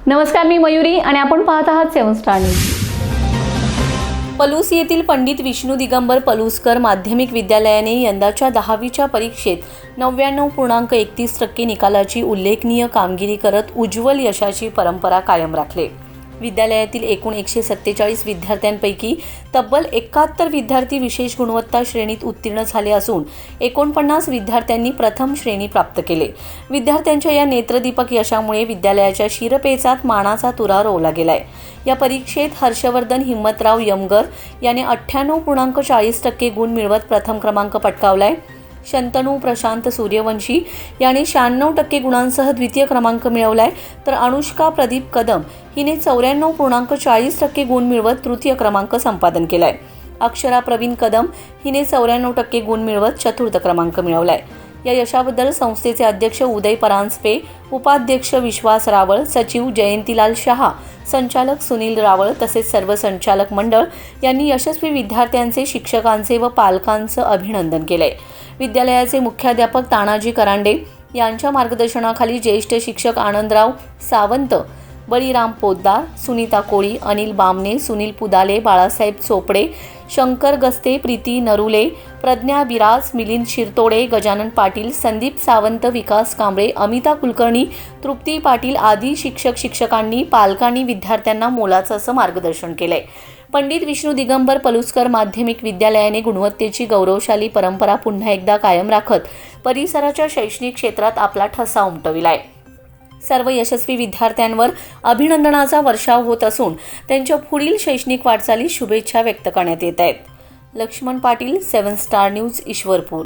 नमस्कार, मी मयुरी आणि आपण पाहत आहात 7 स्टार न्यूज। पलूस येथील पंडित विष्णू दिगंबर पलुसकर माध्यमिक विद्यालयाने यंदाच्या 10वीच्या परीक्षेत 99.31% निकालाची उल्लेखनीय कामगिरी करत उज्ज्वल यशाची परंपरा कायम राखली। विद्यालयातील एकूण 147 विद्यार्थ्यांपैकी तब्बल 71 विद्यार्थी विशेष गुणवत्ता श्रेणीत उत्तीर्ण झाले असून 49 विद्यार्थ्यांनी प्रथम श्रेणी प्राप्त केले। विद्यार्थ्यांच्या या नेत्रदीपक यशामुळे विद्यालयाच्या शिरपेचात मानाचा तुरा रोवला गेलाय। या परीक्षेत हर्षवर्धन हिम्मतराव यमगर याने 98.40% गुण मिळवत प्रथम क्रमांक पटकावलाय। शंतनू प्रशांत सूर्यवंशी याने 96% गुणांसह द्वितीय क्रमांक मिळवलाय, तर अनुष्का प्रदीप कदम हिने 94.40% गुण मिळवत तृतीय क्रमांक संपादन केलाय। अक्षरा प्रवीण कदम हिने 94% गुण मिळवत चतुर्थ क्रमांक मिळवलाय। या यशाबद्दल संस्थेचे अध्यक्ष उदय परांजपे, उपाध्यक्ष विश्वास रावळ, सचिव जयंतीलाल शहा, संचालक सुनील रावळ तसेच सर्व संचालक मंडळ यांनी यशस्वी विद्यार्थ्यांचे, शिक्षकांचे व पालकांचे अभिनंदन केले। विद्यालयाचे मुख्याध्यापक तानाजी करांडे यांच्या मार्गदर्शनाखाली ज्येष्ठ शिक्षक आनंदराव सावंत, बळीराम पोद्दार, सुनीता कोळी, अनिल बामणे, सुनील पुदाले, बाळासाहेब चोपडे, शंकर गस्ते, प्रीती नरुले, प्रज्ञा बिराज, मिलिंद शिरतोडे, गजानन पाटील, संदीप सावंत, विकास कांबळे, अमिता कुलकर्णी, तृप्ती पाटील आदी शिक्षकांनी, पालकांनी विद्यार्थ्यांना मोलाचं असं मार्गदर्शन केलंय। पंडित विष्णू दिगंबर पलुसकर माध्यमिक विद्यालयाने गुणवत्तेची गौरवशाली परंपरा पुन्हा एकदा कायम राखत परिसराच्या शैक्षणिक क्षेत्रात आपला ठसा उमटविलाय। सर्व यशस्वी विद्यार्थ्यांवर अभिनंदनाचा वर्षाव होत असून त्यांच्या पुढील शैक्षणिक वाटचालीस शुभेच्छा व्यक्त करण्यात येत आहेत। Laxman Patil, 7 star news, Ishwarpur.